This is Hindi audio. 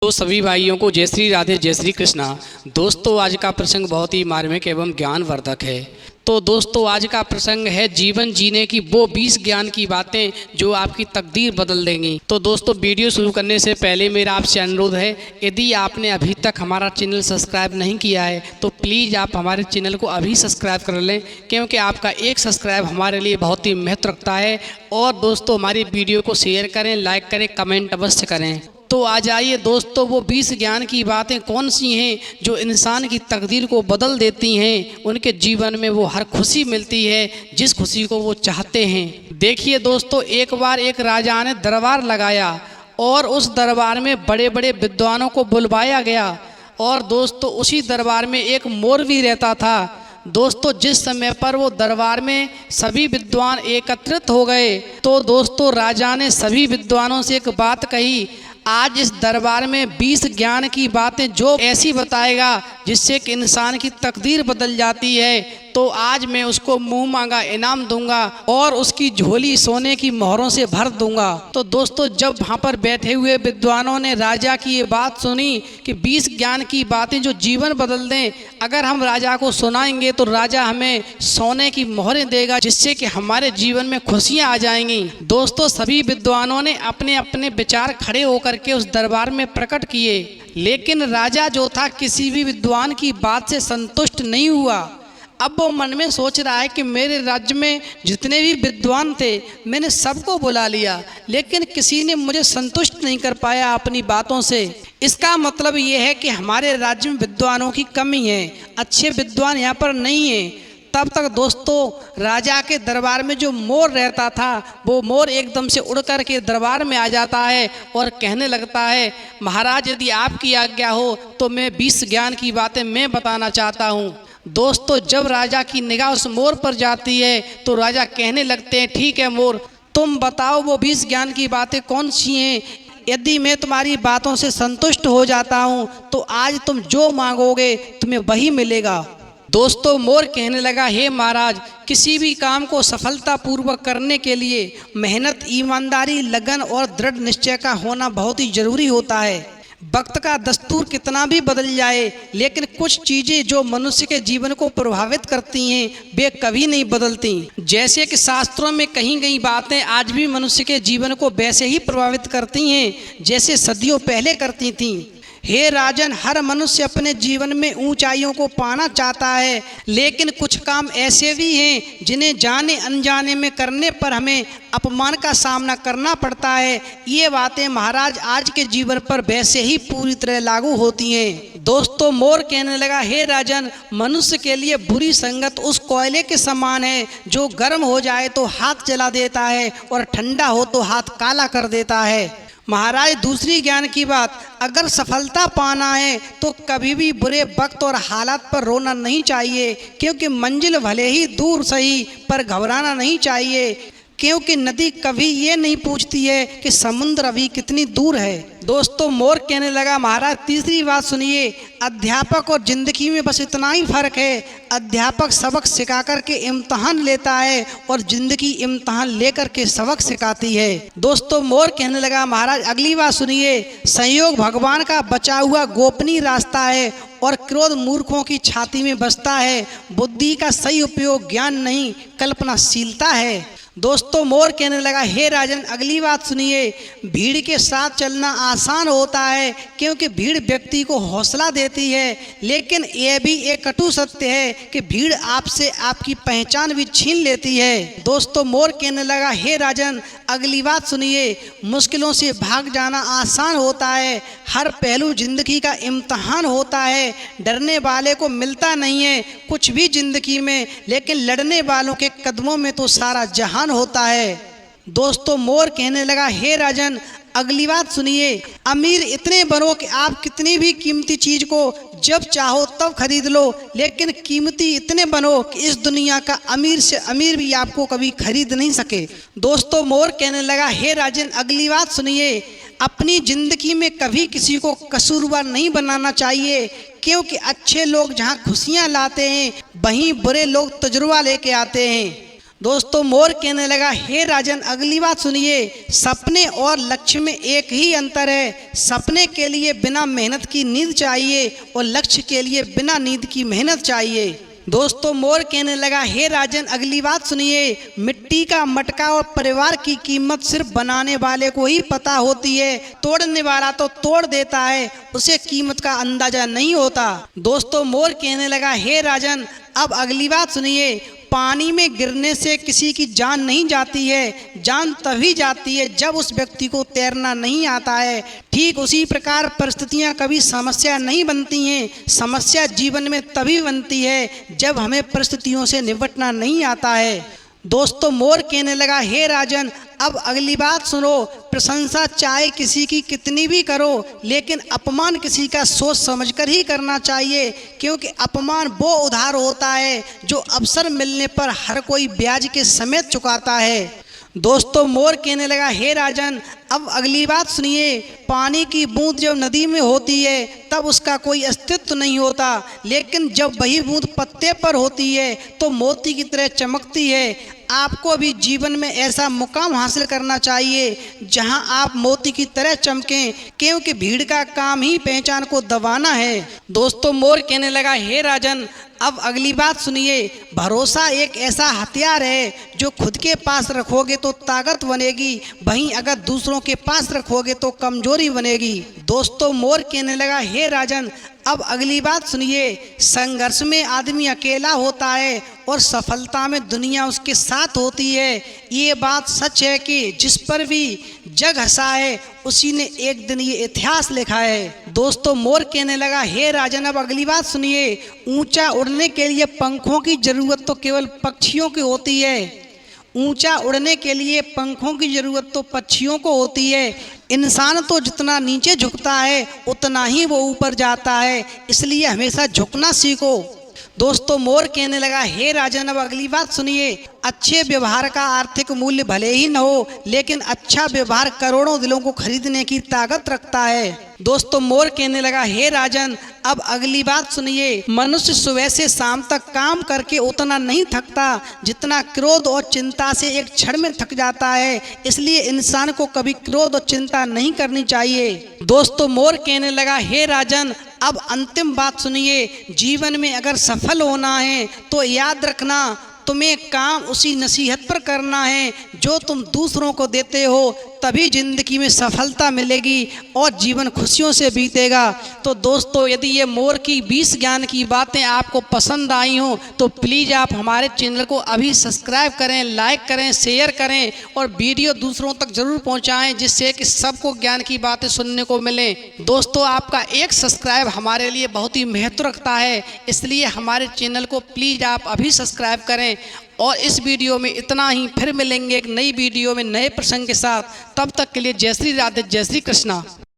तो सभी भाइयों को जय श्री राधे जय श्री कृष्णा। दोस्तों आज का प्रसंग बहुत ही मार्मिक एवं ज्ञानवर्धक है। तो दोस्तों आज का प्रसंग है जीवन जीने की वो 20 ज्ञान की बातें जो आपकी तकदीर बदल देंगी। तो दोस्तों वीडियो शुरू करने से पहले मेरा आपसे अनुरोध है, यदि आपने अभी तक हमारा चैनल सब्सक्राइब नहीं किया है तो प्लीज़ आप हमारे चैनल को अभी सब्सक्राइब कर लें, क्योंकि आपका एक सब्सक्राइब हमारे लिए बहुत ही महत्व रखता है। और दोस्तों हमारी वीडियो को शेयर करें, लाइक करें, कमेंट अवश्य करें। तो आ जाइए दोस्तों, वो 20 ज्ञान की बातें कौन सी हैं जो इंसान की तकदीर को बदल देती हैं, उनके जीवन में वो हर खुशी मिलती है जिस खुशी को वो चाहते हैं। देखिए दोस्तों, एक बार एक राजा ने दरबार लगाया और उस दरबार में बड़े बड़े विद्वानों को बुलवाया गया। और दोस्तों उसी दरबार में एक मोर भी रहता था। दोस्तों जिस समय पर वो दरबार में सभी विद्वान एकत्रित हो गए तो दोस्तों राजा ने सभी विद्वानों से एक बात कही, आज इस दरबार में 20 ज्ञान की बातें जो ऐसी बताएगा जिससे कि इंसान की तकदीर बदल जाती है, तो आज मैं उसको मुंह मांगा इनाम दूंगा और उसकी झोली सोने की मोहरों से भर दूंगा। तो दोस्तों जब वहाँ पर बैठे हुए विद्वानों ने राजा की ये बात सुनी कि 20 ज्ञान की बातें जो जीवन बदल दें, अगर हम राजा को सुनाएंगे तो राजा हमें सोने की मोहरें देगा जिससे कि हमारे जीवन में खुशियाँ आ जाएंगी। दोस्तों सभी विद्वानों ने अपने अपने विचार खड़े होकर के उस दरबार में प्रकट किए, लेकिन राजा जो था किसी भी विद्वान की बात से संतुष्ट नहीं हुआ। अब वो मन में सोच रहा है कि मेरे राज्य में जितने भी विद्वान थे मैंने सबको बुला लिया, लेकिन किसी ने मुझे संतुष्ट नहीं कर पाया अपनी बातों से। इसका मतलब ये है कि हमारे राज्य में विद्वानों की कमी है, अच्छे विद्वान यहाँ पर नहीं है। तब तक दोस्तों राजा के दरबार में जो मोर रहता था वो मोर एकदम से उड़ कर के दरबार में आ जाता है और कहने लगता है, महाराज यदि आपकी आज्ञा हो तो मैं 20 ज्ञान की बातें मैं बताना चाहता हूँ। दोस्तों जब राजा की निगाह उस मोर पर जाती है तो राजा कहने लगते हैं, ठीक है मोर, तुम बताओ वो 20 ज्ञान की बातें कौन सी हैं। यदि मैं तुम्हारी बातों से संतुष्ट हो जाता हूँ तो आज तुम जो मांगोगे तुम्हें वही मिलेगा। दोस्तों मोर कहने लगा, हे महाराज, किसी भी काम को सफलतापूर्वक करने के लिए मेहनत, ईमानदारी, लगन और दृढ़ निश्चय का होना बहुत ही जरूरी होता है। वक्त का दस्तूर कितना भी बदल जाए, लेकिन कुछ चीज़ें जो मनुष्य के जीवन को प्रभावित करती हैं वे कभी नहीं बदलती। जैसे कि शास्त्रों में कही गई बातें आज भी मनुष्य के जीवन को वैसे ही प्रभावित करती हैं जैसे सदियों पहले करती थीं। हे राजन, हर मनुष्य अपने जीवन में ऊंचाइयों को पाना चाहता है, लेकिन कुछ काम ऐसे भी हैं जिन्हें जाने अनजाने में करने पर हमें अपमान का सामना करना पड़ता है। ये बातें महाराज आज के जीवन पर वैसे ही पूरी तरह लागू होती हैं। दोस्तों मोर कहने लगा, हे राजन, मनुष्य के लिए बुरी संगत उस कोयले के समान है जो गर्म हो जाए तो हाथ जला देता है और ठंडा हो तो हाथ काला कर देता है। महाराज दूसरी ज्ञान की बात, अगर सफलता पाना है तो कभी भी बुरे वक्त और हालात पर रोना नहीं चाहिए, क्योंकि मंजिल भले ही दूर सही पर घबराना नहीं चाहिए, क्योंकि नदी कभी ये नहीं पूछती है कि समुद्र अभी कितनी दूर है। दोस्तों मोर कहने लगा, महाराज तीसरी बात सुनिए, अध्यापक और जिंदगी में बस इतना ही फर्क है, अध्यापक सबक सिखा कर के इम्तहान लेता है और जिंदगी इम्तहान लेकर के सबक सिखाती है। दोस्तों मोर कहने लगा, महाराज अगली बात सुनिए, संयोग भगवान का बचा हुआ गोपनीय रास्ता है और क्रोध मूर्खों की छाती में बसता है। बुद्धि का सही उपयोग ज्ञान नहीं कल्पनाशीलता है। दोस्तों मोर कहने लगा, हे राजन अगली बात सुनिए, भीड़ के साथ चलना आसान होता है क्योंकि भीड़ व्यक्ति को हौसला देती है, लेकिन यह भी एक कटु सत्य है कि भीड़ आपसे आपकी पहचान भी छीन लेती है। दोस्तों मोर कहने लगा, हे राजन अगली बात सुनिए, मुश्किलों से भाग जाना आसान होता है, हर पहलू जिंदगी का इम्तहान होता है। डरने वाले को मिलता नहीं है कुछ भी जिंदगी में, लेकिन लड़ने वालों के कदमों में तो सारा जहान होता है। दोस्तों मोर कहने लगा, हे राजन अगली बात सुनिए, अमीर इतने बनो कि आप कितनी भी कीमती चीज को जब चाहो तब खरीद लो, लेकिन कीमती इतने बनो कि इस दुनिया का अमीर से अमीर भी आपको कभी खरीद नहीं सके। दोस्तों मोर कहने लगा, हे राजन अगली बात सुनिए, अपनी जिंदगी में कभी किसी को कसूरवार नहीं बनाना चाहिए, क्योंकि अच्छे लोग जहाँ खुशियाँ लाते हैं वहीं बुरे लोग तजुर्बा लेके आते हैं। दोस्तों मोर कहने लगा, हे राजन अगली बात सुनिए, सपने और लक्ष्य में एक ही अंतर है। सपने के लिए बिना मेहनत की नींद चाहिए और लक्ष्य के लिए बिना नींद की मेहनत चाहिए। दोस्तों मोर कहने लगा, हे राजन अगली बात सुनिए, मिट्टी का मटका और परिवार की कीमत सिर्फ बनाने वाले को ही पता होती है, तोड़ने वाला तो तोड़ देता है, उसे कीमत का अंदाजा नहीं होता। दोस्तों मोर कहने लगा, हे राजन अब अगली बात सुनिए, पानी में गिरने से किसी की जान नहीं जाती है, जान तभी जाती है जब उस व्यक्ति को तैरना नहीं आता है। ठीक उसी प्रकार परिस्थितियां कभी समस्या नहीं बनती हैं, समस्या जीवन में तभी बनती है जब हमें परिस्थितियों से निपटना नहीं आता है। दोस्तों मोर कहने लगा, हे राजन अब अगली बात सुनो, प्रशंसा चाहे किसी की कितनी भी करो, लेकिन अपमान किसी का सोच समझकर ही करना चाहिए, क्योंकि अपमान वो उधार होता है जो अवसर मिलने पर हर कोई ब्याज के समेत चुकाता है। दोस्तों मोर कहने लगा, हे राजन अब अगली बात सुनिए, पानी की बूंद जब नदी में होती है तब उसका कोई अस्तित्व नहीं होता, लेकिन जब वही बूंद पत्ते पर होती है तो मोती की तरह चमकती है। आपको भी जीवन में ऐसा मुकाम हासिल करना चाहिए जहां आप मोती की तरह चमकें, क्योंकि भीड़ का काम ही पहचान को दबाना है। दोस्तों मोर कहने लगा, हे राजन अब अगली बात सुनिए, भरोसा एक ऐसा हथियार है जो खुद के पास रखोगे तो ताकत बनेगी, वहीं अगर दूसरों के पास रखोगे तो कमजोरी बनेगी। दोस्तों मोर कहने लगा, हे राजन अब अगली बात सुनिए, संघर्ष में आदमी अकेला होता है और सफलता में दुनिया उसके साथ होती है। ये बात सच है कि जिस पर भी जग हंसा है उसी ने एक दिन ये इतिहास लिखा है। दोस्तों मोर कहने लगा, हे राजन अब अगली बात सुनिए, ऊंचा उड़ने के लिए पंखों की जरूरत तो केवल पक्षियों की होती है, ऊंचा उड़ने के लिए पंखों की जरूरत तो पक्षियों को होती है। इंसान तो जितना नीचे झुकता है उतना ही वो ऊपर जाता है, इसलिए हमेशा झुकना सीखो। दोस्तों मोर कहने लगा, हे राजन अब अगली बात सुनिए, अच्छे व्यवहार का आर्थिक मूल्य भले ही न हो, लेकिन अच्छा व्यवहार करोड़ों दिलों को खरीदने की ताकत रखता है। दोस्तों मोर कहने लगा, हे राजन अब अगली बात सुनिए, मनुष्य सुबह से शाम तक काम करके उतना नहीं थकता जितना क्रोध और चिंता से एक क्षण में थक जाता है, इसलिए इंसान को कभी क्रोध और चिंता नहीं करनी चाहिए। दोस्तों मोर कहने लगा, हे राजन अब अंतिम बात सुनिए, जीवन में अगर सफल होना है तो याद रखना तुम्हें काम उसी नसीहत पर करना है जो तुम दूसरों को देते हो, तभी जिंदगी में सफलता मिलेगी और जीवन खुशियों से बीतेगा। तो दोस्तों यदि ये मोर की 20 ज्ञान की बातें आपको पसंद आई हों तो प्लीज़ आप हमारे चैनल को अभी सब्सक्राइब करें, लाइक करें, शेयर करें और वीडियो दूसरों तक ज़रूर पहुंचाएं, जिससे कि सबको ज्ञान की बातें सुनने को मिलें। दोस्तों आपका एक सब्सक्राइब हमारे लिए बहुत ही महत्व रखता है, इसलिए हमारे चैनल को प्लीज़ आप अभी सब्सक्राइब करें। और इस वीडियो में इतना ही, फिर मिलेंगे एक नई वीडियो में नए प्रसंग के साथ। तब तक के लिए जय श्री राधे, जय श्री कृष्णा।